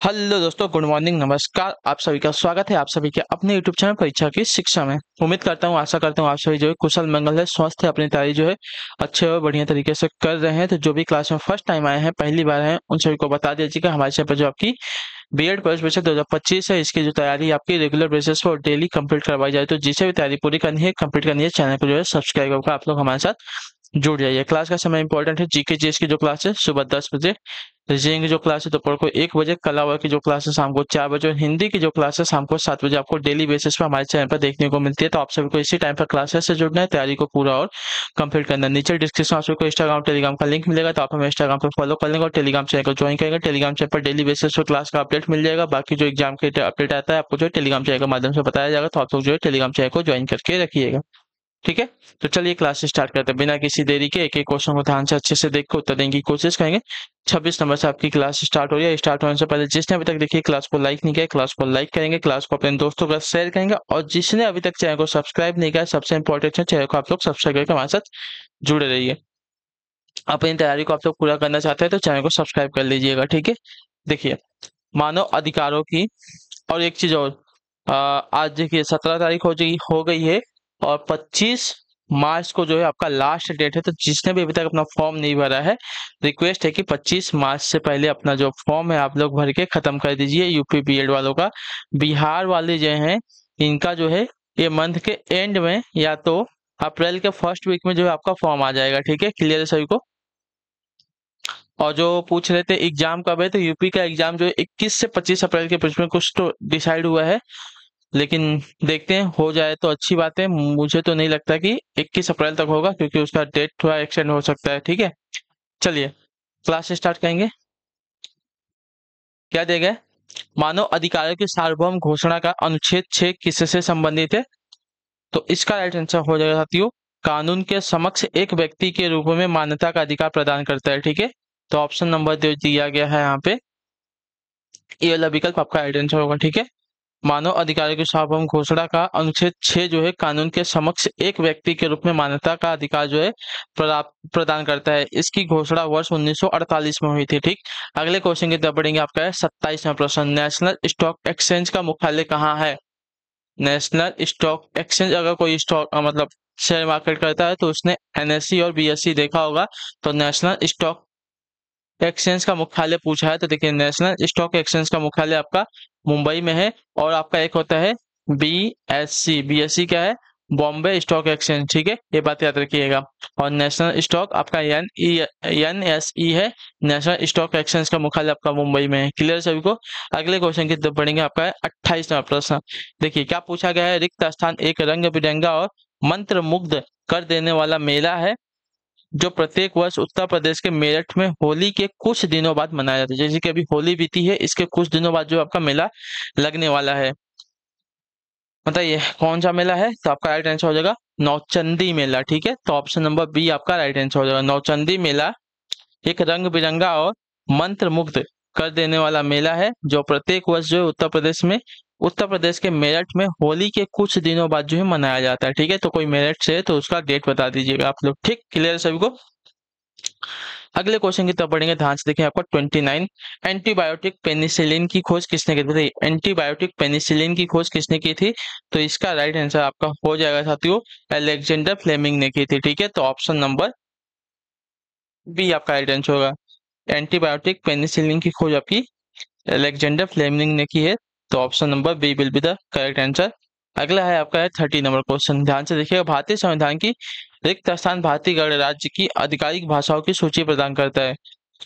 Hello दोस्तों, good morning, नमस्कार। आप सभी का स्वागत है आप सभी के अपने यूट्यूब चैनल परीक्षा की शिक्षा में। उम्मीद करता हूँ, आशा करता हूँ आप सभी जो है कुशल मंगल है, स्वस्थ है, अपनी तैयारी जो है अच्छे और बढ़िया तरीके से कर रहे हैं। तो जो भी क्लास में फर्स्ट टाइम आए हैं, पहली बार हैं, उन सभी को बता दीजिएगा हमारे चैनल पर जो आपकी बीएड प्रवेश परीक्षा 2025 है, इसकी जो तैयारी आपकी रेगुलर बेसिस पर डेली कंप्लीट करवाई जाए। तो जिसे भी तैयारी पूरी करनी है, कंप्लीट करनी है, चैनल को जो है सब्सक्राइब करके आप लोग हमारे साथ जुड़ जाइए। क्लास का समय इंपॉर्टेंट है। जीके जीएस की जो क्लास है सुबह 10 बजे, रीजनिंग की जो क्लास है दोपहर को 1 बजे, कला वर्ग की जो क्लास है शाम को 4 बजे और हिंदी की जो क्लास है शाम को 7 बजे आपको डेली बेसिस पर हमारे चैनल पर देखने को मिलती है। तो आप सभी को इसी टाइम पर क्लासेस से जुड़ना है, तैयारी को पूरा और कंप्लीट करना है। नीचे डिस्क्रिप्शन में आप सभी को इंस्टाग्राम टेलीग्राम का लिंक मिलेगा, तो आप हमें इंस्टाग्राम पर फॉलो कर लेंगे और टेलीग्राम चैनल को ज्वाइन करेंगे। टेलीग्राम चैनल पर डेली बेसिस पर क्लास का अपडेट मिल जाएगा। बाकी जो एग्जाम के अपडेट आता है आपको जो है टेलीग्राम चैनल के माध्यम से बताया जाएगा। तो आप लोग जो है टेलीग्राम चैनल को ज्वाइन करके रखिएगा, ठीक है। तो चलिए क्लास स्टार्ट करते हैं बिना किसी देरी के। एक एक क्वेश्चन को ध्यान से अच्छे से देख कर उत्तर देने की कोशिश करेंगे। 26 नंबर से आपकी क्लास स्टार्ट हो रही है। स्टार्ट होने से पहले जिसने अभी तक देखिए क्लास को लाइक नहीं किया, क्लास को लाइक करेंगे, क्लास को अपने दोस्तों के साथ शेयर करेंगे, और जिसने अभी तक चैनल को सब्सक्राइब नहीं किया, सबसे इंपॉर्टेंट है चैनल को आप लोग सब्सक्राइब करके हमारे साथ जुड़े रहिए। अपनी तैयारी को आप लोग पूरा करना चाहते हैं तो चैनल को सब्सक्राइब कर लीजिएगा, ठीक है। देखिए, मानव अधिकारों की और एक चीज और, आज देखिए 17 तारीख हो गई है और 25 मार्च को जो है आपका लास्ट डेट है। तो जिसने भी अभी तक अपना फॉर्म नहीं भरा है, रिक्वेस्ट है कि 25 मार्च से पहले अपना जो फॉर्म है आप लोग भर के खत्म कर दीजिए। यूपी बीएड वालों का, बिहार वाले जो हैं इनका जो है ये मंथ के एंड में या तो अप्रैल के फर्स्ट वीक में जो है आपका फॉर्म आ जाएगा, ठीक है। क्लियर है सभी को। और जो पूछ रहे थे एग्जाम कब है, तो यूपी का एग्जाम जो है 21 से 25 अप्रैल के बीच में कुछ तो डिसाइड हुआ है, लेकिन देखते हैं, हो जाए तो अच्छी बात है। मुझे तो नहीं लगता कि 21 अप्रैल तक होगा, क्योंकि उसका डेट थोड़ा एक्सटेंड हो सकता है, ठीक है। चलिए क्लास स्टार्ट करेंगे। क्या दिया गया है? मानव अधिकारों की सार्वभौम घोषणा का अनुच्छेद 6 किससे संबंधित है? तो इसका राइट आंसर हो जाएगा साथियों, कानून के समक्ष एक व्यक्ति के रूप में मान्यता का अधिकार प्रदान करता है, ठीक है। तो ऑप्शन नंबर दिया गया है यहाँ पे, ये वाला विकल्प आपका राइट आंसर होगा, ठीक है। मानव अधिकारों की सार्वभौम घोषणा का अनुच्छेद 6 जो है कानून के समक्ष एक व्यक्ति के रूप में मान्यता का अधिकार जो है प्रदान करता है। इसकी घोषणा वर्ष 1948 में हुई थी, ठीक। अगले क्वेश्चन की तरफ बढ़ेंगे। आपका है 27वां प्रश्न, नेशनल स्टॉक एक्सचेंज का मुख्यालय कहाँ है? नेशनल स्टॉक एक्सचेंज, अगर कोई स्टॉक मतलब शेयर मार्केट करता है तो उसने एनएससी और बीएससी देखा होगा। तो नेशनल स्टॉक एक्सचेंज का मुख्यालय पूछा है, तो देखिए नेशनल स्टॉक एक्सचेंज का मुख्यालय आपका मुंबई में है। और आपका एक होता है बीएससी, बीएससी क्या है? बॉम्बे स्टॉक एक्सचेंज, ठीक है, ये बात याद रखिएगा। और नेशनल स्टॉक आपका एनएसई है। नेशनल स्टॉक एक्सचेंज का मुख्यालय आपका मुंबई में है। क्लियर सभी को। अगले क्वेश्चन की तरफ बढ़ेंगे। आपका है 28वां प्रश्न। देखिए क्या पूछा गया है, रिक्त स्थान एक रंग बिरंगा और मंत्र मुग्ध कर देने वाला मेला है जो प्रत्येक वर्ष उत्तर प्रदेश के मेरठ में होली के कुछ दिनों बाद मनाया जाता है। जैसे कि अभी होली बीती है, इसके कुछ दिनों बाद जो आपका मेला लगने वाला है, बताइए कौन सा मेला है? तो आपका राइट आंसर हो जाएगा नौचंदी मेला, ठीक है। तो ऑप्शन नंबर बी आपका राइट आंसर हो जाएगा। नौचंदी मेला एक रंग बिरंगा और मंत्र मुग्ध कर देने वाला मेला है जो प्रत्येक वर्ष जो है उत्तर प्रदेश के मेरठ में होली के कुछ दिनों बाद जो है मनाया जाता है, ठीक है। तो कोई मेरठ से है तो उसका डेट बता दीजिएगा आप लोग, ठीक। क्लियर है सभी को। अगले क्वेश्चन की तरफ बढ़ेंगे, ध्यान से देखें। आपका 29, एंटीबायोटिक पेनिसिलिन की खोज किसने की थी? एंटीबायोटिक पेनिसिलिन की खोज किसने की थी? तो इसका राइट आंसर आपका हो जाएगा साथियों, अलेक्जेंडर फ्लेमिंग ने की थी, ठीक है। तो ऑप्शन नंबर बी आपका राइट आंसर होगा। एंटीबायोटिक पेनिसिलिन की खोज आपकी अलेक्जेंडर फ्लेमिंग ने की है। तो option number B will be the correct answer. अगला है आपका है 30 नंबर क्वेश्चन, ध्यान से देखिएगा। भारतीय संविधान की रिक्त स्थान भारतीय गणराज्य की आधिकारिक भाषाओं की सूची प्रदान करता है।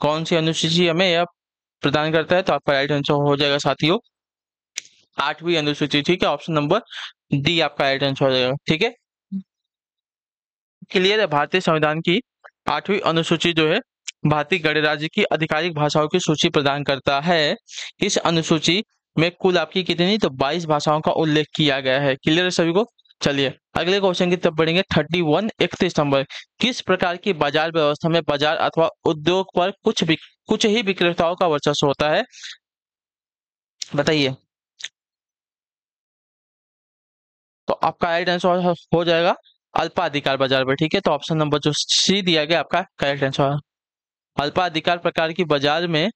कौन सी अनुसूची हमें यह प्रदान करता है? तो आपका राइट आंसर हो जाएगा साथियों 8वीं अनुसूची, ठीक है। ऑप्शन नंबर डी आपका राइट आंसर हो जाएगा, ठीक है। क्लियर है। भारतीय संविधान की 8वीं अनुसूची जो है भारतीय गणराज्य की आधिकारिक भाषाओं की सूची प्रदान करता है। इस अनुसूची में कुल आपकी कितनी, तो 22 भाषाओं का उल्लेख किया गया है। क्लियर है सभी को। चलिए अगले क्वेश्चन की तरफ बढ़ेंगे। 31, 31 नंबर, किस प्रकार की बाजार व्यवस्था में बाजार अथवा उद्योग पर कुछ ही विक्रेताओं का वर्चस्व होता है? बताइए। तो आपका राइट आंसर हो जाएगा अल्पाधिकार बाजार पर, ठीक है। तो ऑप्शन नंबर जो सी दिया गया आपका करेक्ट आंसर। अल्पाधिकार प्रकार की बाजार में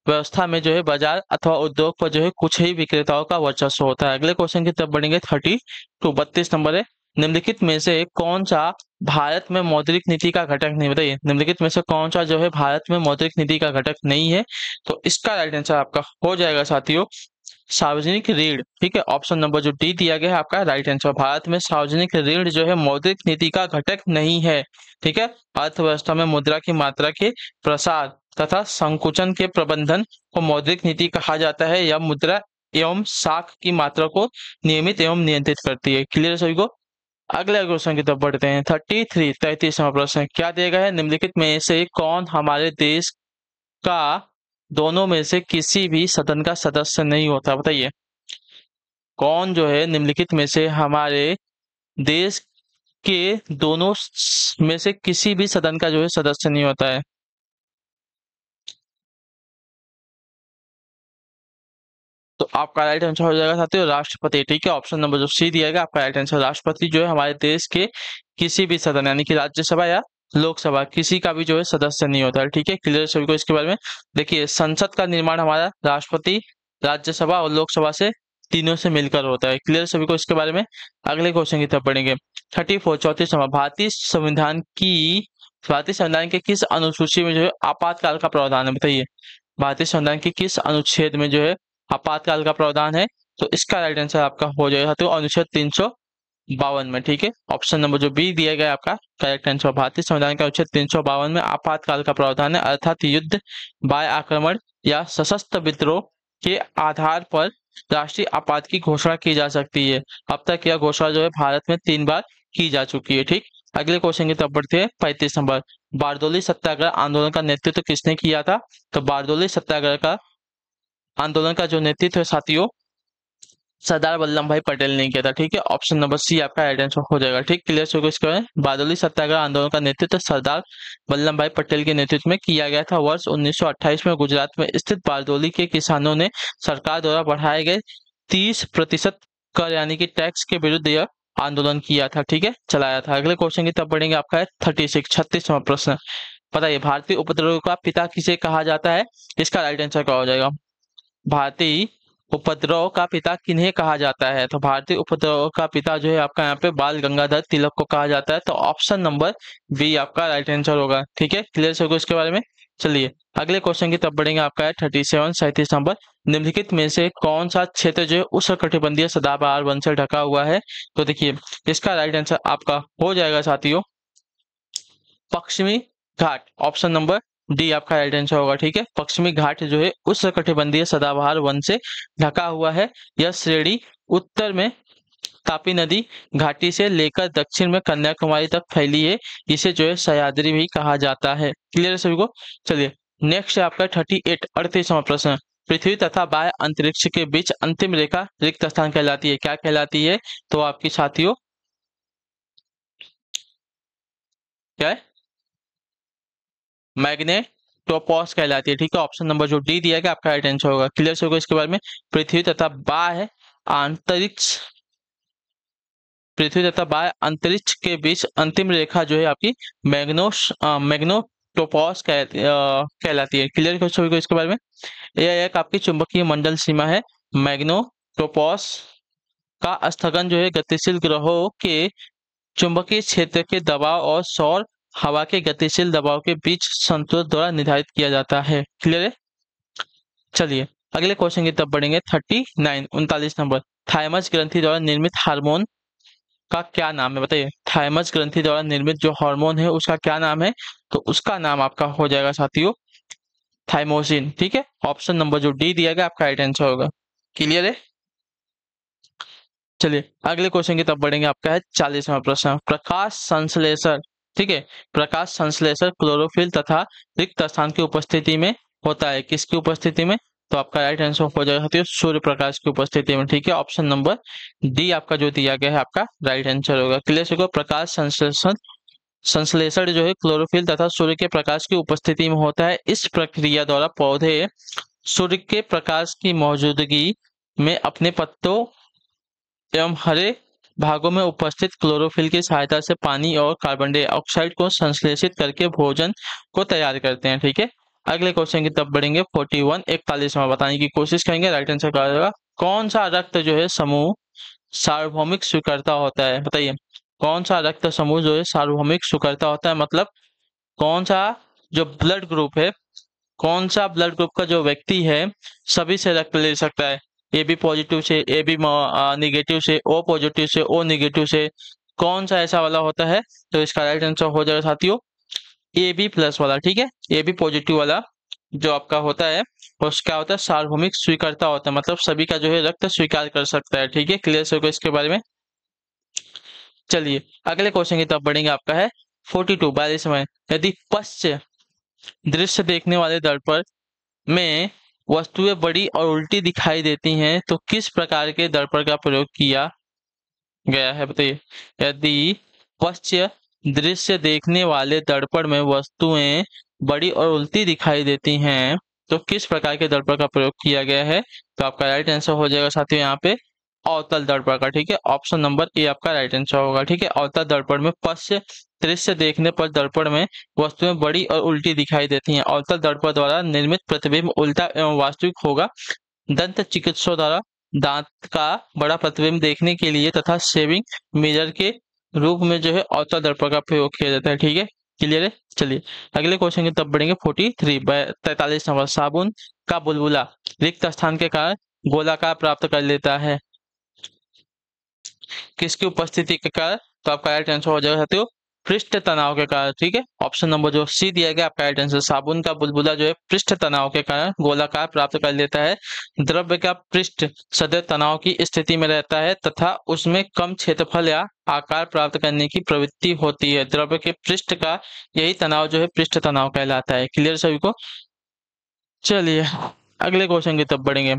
व्यवस्था में जो है बाजार अथवा उद्योग पर जो है कुछ ही विक्रेताओं का वर्चस्व होता है। अगले क्वेश्चन की तरफ बढ़ेंगे। 32 नंबर है, निम्नलिखित में से कौन सा भारत में मौद्रिक नीति का घटक नहीं, बताइए निम्नलिखित में से कौन सा जो है भारत में मौद्रिक नीति का घटक नहीं है। तो इसका राइट आंसर आपका हो जाएगा साथियों सार्वजनिक ऋण। ठीक है, ऑप्शन नंबर जो डी दिया गया है आपका राइट आंसर। भारत में सार्वजनिक ऋण जो है मौद्रिक नीति का घटक नहीं है। ठीक है, अर्थव्यवस्था में मुद्रा की मात्रा के प्रसार तथा संकुचन के प्रबंधन को मौद्रिक नीति कहा जाता है। यह मुद्रा एवं साख की मात्रा को नियमित एवं नियंत्रित करती है। क्लियर सभी को। अगले क्वेश्चन की तरफ बढ़ते हैं। 33वां प्रश्न क्या दिया गया है, निम्नलिखित में से कौन हमारे देश का दोनों में से किसी भी सदन का सदस्य नहीं होता, बताइए कौन जो है निम्नलिखित में से हमारे देश के दोनों में से किसी भी सदन का जो है सदस्य नहीं होता है। तो आपका राइट आंसर हो जाएगा साथियों राष्ट्रपति। ठीक है, ऑप्शन नंबर जो सी दिया गया आपका राइट आंसर। राष्ट्रपति जो है हमारे देश के किसी भी सदन यानी कि राज्यसभा या लोकसभा किसी का भी जो है सदस्य नहीं होता है। ठीक है, क्लियर सभी को इसके बारे में। देखिए संसद का निर्माण हमारा राष्ट्रपति, राज्यसभा और लोकसभा से तीनों से मिलकर होता है। क्लियर सभी को इसके बारे में। अगले क्वेश्चन की तरफ बढ़ेंगे। 34 नंबर, भारतीय संविधान के किस अनुसूची में जो है आपातकाल का प्रावधान है, बताइए भारतीय संविधान के किस अनुच्छेद में जो है आपातकाल का प्रावधान है। तो इसका राइट आंसर आपका हो जाएगा तो अनुच्छेद 352 में। ठीक है, ऑप्शन नंबर जो बी दिया गया आपका करेक्ट आंसर। भारतीय संविधान का अनुच्छेद 352 में आपातकाल का प्रावधान है, अर्थात युद्ध, बाह्य आक्रमण या सशस्त्र विद्रोह के आधार पर राष्ट्रीय आपात की घोषणा की जा सकती है। अब तक यह घोषणा जो है भारत में 3 बार की जा चुकी है। ठीक, अगले क्वेश्चन की तरफ बढ़ते हैं। 35 नंबर, बारदोली सत्याग्रह आंदोलन का नेतृत्व किसने किया था। तो बारदोली सत्याग्रह का आंदोलन का जो नेतृत्व है साथियों सरदार वल्लभ भाई पटेल ने किया था। ठीक है, ऑप्शन नंबर सी आपका राइट आंसर हो जाएगा। ठीक, क्लियर सो इसके बारदोली सत्याग्रह आंदोलन का नेतृत्व सरदार वल्लभ भाई पटेल के नेतृत्व में किया गया था। वर्ष 1928 में गुजरात में स्थित बारदोली के किसानों ने सरकार द्वारा बढ़ाए गए 30% कर यानी कि टैक्स के विरुद्ध यह आंदोलन किया था। ठीक है, चलाया था। अगले क्वेश्चन की तरफ बढ़ेंगे। आपका है 36वां प्रश्न, बताइए भारतीय उपद्रव का पिता किसे कहा जाता है। इसका राइट आंसर क्या हो जाएगा। भारतीय उपद्रव का पिता किन्हें कहा जाता है। तो भारतीय उपद्रव का पिता जो है आपका यहाँ पे बाल गंगाधर तिलक को कहा जाता है। तो ऑप्शन नंबर बी आपका राइट आंसर होगा। ठीक है, क्लियर सभी को इसके बारे में। चलिए अगले क्वेश्चन की तरफ बढ़ेंगे। आपका है 37 नंबर, निम्नलिखित में से कौन सा क्षेत्र जो है उष्णकटिबंधीय सदाबहार वन से ढका हुआ है। तो देखिए इसका राइट आंसर आपका हो जाएगा साथियों पश्चिमी घाट। ऑप्शन नंबर डी आपका राइट आंसर होगा। ठीक है, पश्चिमी घाट जो है उष्णकटिबंधीय सदाबहार वन से ढका हुआ है। यह श्रेणी उत्तर में तापी नदी घाटी से लेकर दक्षिण में कन्याकुमारी तक फैली है। इसे जो है सह्याद्री भी कहा जाता है। क्लियर है सभी को। चलिए नेक्स्ट है आपका 38वां प्रश्न, पृथ्वी तथा बाह्य अंतरिक्ष के बीच अंतिम रेखा रिक्त स्थान कहलाती है। क्या कहलाती है। तो आपकी साथियों क्या है मैग्नेटोपॉज कहलाती है। ठीक है, ऑप्शन नंबर जो डी दिया गया आपका राइट आंसर होगा। क्लियर से होगा इसके बारे में। पृथ्वी तथा बाह्य अंतरिक्ष के बीच अंतिम रेखा जो है आपकी मैग्नेटोपॉज कहलाती है। क्लियर सभी को इसके बारे में। यह एक आपकी चुंबकीय मंडल सीमा है। मैग्नेटोपॉज का स्थगन जो है गतिशील ग्रहों के चुंबकीय क्षेत्र के दबाव और सौर हवा के गतिशील दबाव के बीच संतुलन द्वारा निर्धारित किया जाता है। क्लियर है। चलिए अगले क्वेश्चन की तरफ बढ़ेंगे। 39 नंबर, थाइमस ग्रंथि द्वारा निर्मित हार्मोन का क्या नाम है। बताइए थाइमस ग्रंथि द्वारा निर्मित जो हार्मोन है उसका क्या नाम है। तो उसका नाम आपका हो जाएगा साथियों थाइमोसिन। ठीक है, ऑप्शन नंबर जो डी दिया गया आपका राइट आंसर होगा। क्लियर है। चलिए अगले क्वेश्चन की तरफ बढ़ेंगे। आपका है 40वां प्रश्न, प्रकाश संश्लेषण। ठीक है, प्रकाश संश्लेषण क्लोरोफिल तथा रिक्त स्थान की उपस्थिति में होता है। किसकी उपस्थिति में। तो आपका राइट आंसर हो जाएगा सूर्य प्रकाश की उपस्थिति में। ठीक है, ऑप्शन नंबर डी आपका जो दिया गया है आपका राइट आंसर होगा। क्लियर से प्रकाश संश्लेषण जो है क्लोरोफिल तथा सूर्य के प्रकाश की उपस्थिति में होता है। इस प्रक्रिया द्वारा पौधे सूर्य के प्रकाश की मौजूदगी में अपने पत्तों एवं हरे भागों में उपस्थित क्लोरोफिल की सहायता से पानी और कार्बन डाइऑक्साइड को संश्लेषित करके भोजन को तैयार करते हैं। ठीक है, अगले क्वेश्चन की तरफ बढ़ेंगे। 41 41 में बताने की कोशिश करेंगे। राइट आंसर क्या होगा? कौन सा रक्त जो है समूह सार्वभौमिक स्वीकर्ता होता है? बताइए कौन सा रक्त समूह जो है सार्वभौमिक स्वीकर्ता होता है, मतलब कौन सा जो ब्लड ग्रुप है, कौन सा ब्लड ग्रुप का जो व्यक्ति है सभी से रक्त ले सकता है? ए बी पॉजिटिव से, ए बी निगेटिव से, ओ पॉजिटिव से, ओ निगेटिव से, कौन सा ऐसा वाला होता है? तो इसका राइट आंसर हो जाएगा साथियों ए बी प्लस वाला। ठीक है, ए बी पॉजिटिव वाला जो आपका होता है उसका होता है सार्वभौमिक स्वीकर्ता होता है, मतलब सभी का जो है रक्त स्वीकार कर सकता है। ठीक है, क्लियर से होगा इसके बारे में। चलिए अगले क्वेश्चन की तरफ बढ़ेंगे। आपका है 42 42 में, यदि पश्च दृश्य देखने वाले दर्पण में वस्तुएं बड़ी और उल्टी दिखाई देती हैं तो किस प्रकार के दर्पण का प्रयोग किया गया है? बताइए यदि पश्च दृश्य देखने वाले दर्पण में वस्तुएं बड़ी और उल्टी दिखाई देती हैं तो किस प्रकार के दर्पण का प्रयोग किया गया है? तो आपका राइट आंसर हो जाएगा साथियों यहाँ पे अवतल दर्पण का। ठीक है, ऑप्शन नंबर ए आपका राइट आंसर होगा। ठीक है, अवतल दर्पण में पश्च दृश्य देखने पर दर्पण में वस्तुएं बड़ी और उल्टी दिखाई देती हैं। अवतल दर्पण द्वारा निर्मित प्रतिबिंब उल्टा एवं वास्तविक होगा। दंत चिकित्सकों द्वारा दांत का बड़ा प्रतिबिंब देखने के लिए तथा शेविंग मिरर के रूप में जो है अवतल दर्पण का प्रयोग किया जाता है। ठीक है, क्लियर है। चलिए अगले क्वेश्चन की तरफ बढ़ेंगे। 43 43 नंबर, साबुन का बुलबुला रिक्त स्थान के कारण गोलाकार प्राप्त कर लेता है, किसकी उपस्थिति के कारण? तो आपका राइट आंसर हो जाएगा साथियों पृष्ठ तनाव के कारण। ठीक है, ऑप्शन नंबर जो सी दिया गया आपका राइट आंसर। साबुन का बुलबुला जो है पृष्ठ तनाव के कारण गोलाकार प्राप्त कर लेता है। द्रव्य का पृष्ठ सदैव तनाव की स्थिति में रहता है तथा उसमें कम क्षेत्रफल या आकार प्राप्त करने की प्रवृत्ति होती है। द्रव्य के पृष्ठ का यही तनाव जो है पृष्ठ तनाव कहलाता है। क्लियर सभी को? चलिए अगले क्वेश्चन की तरफ बढ़ेंगे।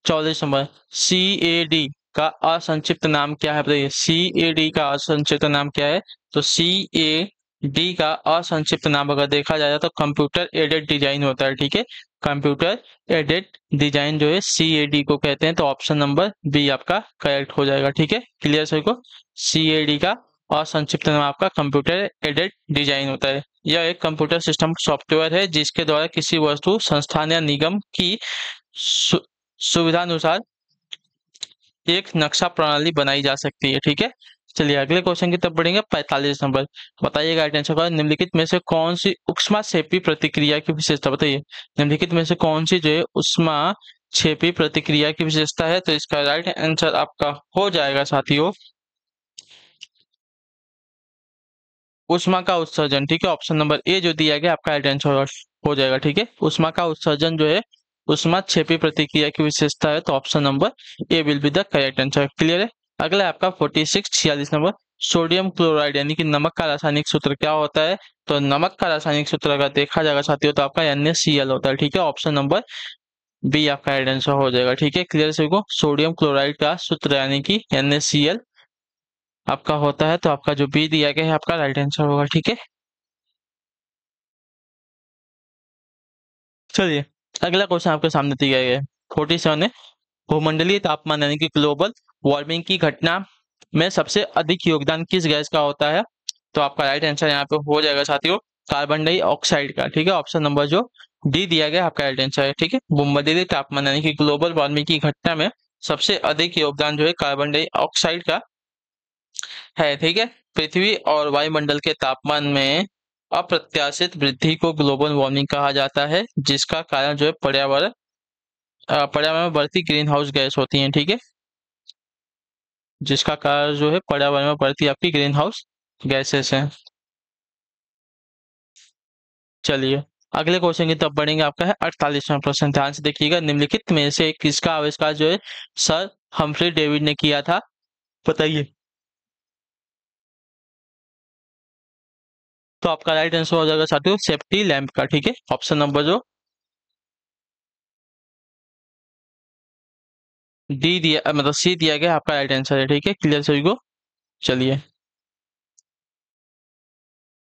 44 नंबर, सी ए डी का असंक्षिप्त नाम क्या है? बताइए सी ए डी का असंक्षिप्त नाम क्या है? तो सी ए डी का असंक्षिप्त नाम अगर देखा जाए तो कंप्यूटर एडेड डिजाइन होता है। ठीक है, कंप्यूटर एडेड डिजाइन जो है सी ए डी को कहते हैं। तो ऑप्शन नंबर बी आपका करेक्ट हो जाएगा। ठीक है, क्लियर सभी को? सी ए डी का असंक्षिप्त नाम आपका कंप्यूटर एडेड डिजाइन होता है। यह एक कंप्यूटर सिस्टम सॉफ्टवेयर है जिसके द्वारा किसी वस्तु, संस्थान या निगम की सुविधानुसार एक नक्शा प्रणाली बनाई जा सकती है। ठीक है, चलिए अगले क्वेश्चन की तरफ बढ़ेंगे। 45 नंबर, बताइएगा राइट आंसर का निम्नलिखित में से कौन सी उष्माक्षेपी प्रतिक्रिया की विशेषता? बताइए निम्नलिखित में से कौन सी जो है उष्माक्षेपी प्रतिक्रिया की विशेषता है? तो इसका राइट आंसर आपका हो जाएगा साथियों उष्मा का उत्सर्जन। ठीक है, ऑप्शन नंबर ए जो दिया गया आपका राइट आंसर हो जाएगा। ठीक है, उष्मा का उत्सर्जन जो है उष्माक्षेपी प्रतिक्रिया की विशेषता है। तो option number A will be the correct answer. Clear है। अगला आपका 46 46 नंबर, सोडियम क्लोराइड यानी कि नमक का रासायनिक सूत्र क्या होता है? तो नमक का रासायनिक सूत्र अगर देखा जाएगा साथियों तो आपका NaCl होता है। ठीक है, ऑप्शन नंबर बी आपका राइट आंसर हो जाएगा। ठीक है, क्लियर सभी को? सोडियम क्लोराइड का सूत्र यानी कि NaCl आपका होता है। तो आपका जो बी दिया गया है आपका राइट आंसर होगा। ठीक है, चलिए अगला क्वेश्चन आपके सामने दिया गया है। 47 है, भूमंडलीय तापमान यानी कि ग्लोबल वार्मिंग की घटना में सबसे अधिक योगदान किस गैस का होता है? तो आपका राइट आंसर यहाँ पे हो जाएगा साथियों कार्बन डाइऑक्साइड का। ठीक है, ऑप्शन नंबर जो डी दिया गया आपका राइट आंसर है। ठीक है, भूमंडलीय तापमान यानी कि ग्लोबल वार्मिंग की घटना में सबसे अधिक योगदान जो है कार्बन डाइऑक्साइड का है। ठीक है, पृथ्वी और वायुमंडल के तापमान में अप्रत्याशित वृद्धि को ग्लोबल वार्मिंग कहा जाता है, जिसका कारण जो है पर्यावरण में बढ़ती ग्रीन हाउस गैस होती हैं। ठीक है, जिसका कारण जो है पर्यावरण में बढ़ती आपकी ग्रीन हाउस गैसेस हैं। चलिए अगले क्वेश्चन की तरफ बढ़ेंगे। आपका है 48वां प्रश्न, ध्यान से देखिएगा। निम्नलिखित में से किसका आविष्कार जो है सर हम्फ्री डेविड ने किया था? बताइए। तो आपका राइट आंसर हो जाएगा साथियों सेफ्टी लैंप का। ठीक है, ऑप्शन नंबर जो डी दिया मतलब सी दिया गया आपका राइट आंसर है। ठीक है, क्लियर सभी को? चलिए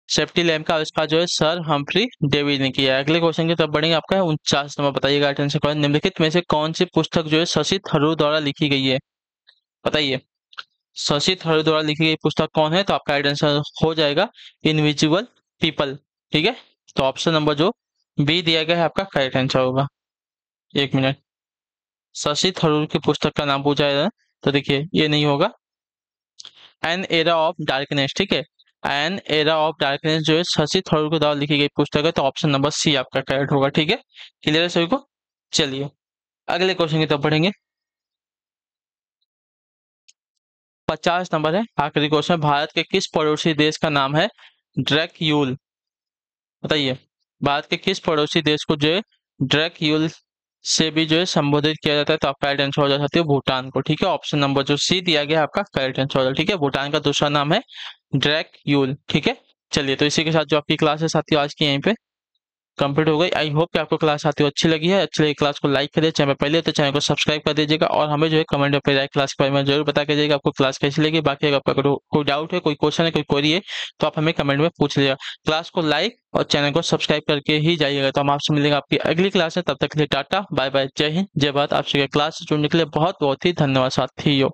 सेफ्टी लैंप का आविष्कार जो है सर हम्फ्री डेविड ने किया है। अगले क्वेश्चन की तरफ बढ़ेंगे। आपका है 49 नंबर, बताइएगा राइट आंसर कौन? निम्नलिखित में से कौन सी पुस्तक जो है शशि थरूर द्वारा लिखी गई है? बताइए शशि थरूर द्वारा लिखी गई पुस्तक कौन है? तो आपका राइट आंसर हो जाएगा इनविजिबल पीपल। ठीक है, तो ऑप्शन नंबर जो बी दिया गया है आपका करेक्ट आंसर होगा। एक मिनट, शशि थरूर की पुस्तक का नाम पूछा है तो देखिए ये नहीं होगा। एन एरा ऑफ डार्कनेस, ठीक है, एन एरा ऑफ डार्कनेस जो है शशि थरूर के द्वारा लिखी गई पुस्तक है, तो ऑप्शन नंबर सी आपका करेक्ट होगा। ठीक है, क्लियर है सभी को। चलिए अगले क्वेश्चन की तरफ बढ़ेंगे। 50 नंबर है, आखिरी क्वेश्चन। भारत के किस पड़ोसी देश का नाम है ड्रैक्यूल? बताइए, भारत के किस पड़ोसी देश को जो है ड्रैक्यूल से भी जो है संबोधित किया जाता है? तो आपका करेक्ट आंसर हो जाता है भूटान को। ठीक है, ऑप्शन नंबर जो सी दिया गया है आपका करेक्ट आंसर हो जाता है। ठीक है, भूटान का दूसरा नाम है ड्रैक्यूल। ठीक है, चलिए तो इसी के साथ जो आपकी क्लास है साथियों आज की यहीं पे कंप्लीट हो गई। आई होप कि आपको क्लास साथियों अच्छी लगी है। अच्छी लगी क्लास को लाइक करिए, चैनल पहले तो चैनल को सब्सक्राइब कर दीजिएगा और हमें जो है कमेंट में अपनी राय क्लास के बारे में जरूर बता के जाइएगा आपको क्लास कैसी लगी। बाकी अगर आपका कोई डाउट है, कोई क्वेश्चन है, कोई क्वेरी है तो आप हमें कमेंट में पूछ लीजिएगा। क्लास को लाइक और चैनल को सब्सक्राइब करके ही जाइएगा। तो हम आपसे मिलेंगे आपकी अगली क्लास में, तब तक के लिए टाटा बाय बाय, जय हिंद जय भारत। आपसे क्लास से जुड़ने के लिए बहुत बहुत ही धन्यवाद साथियों।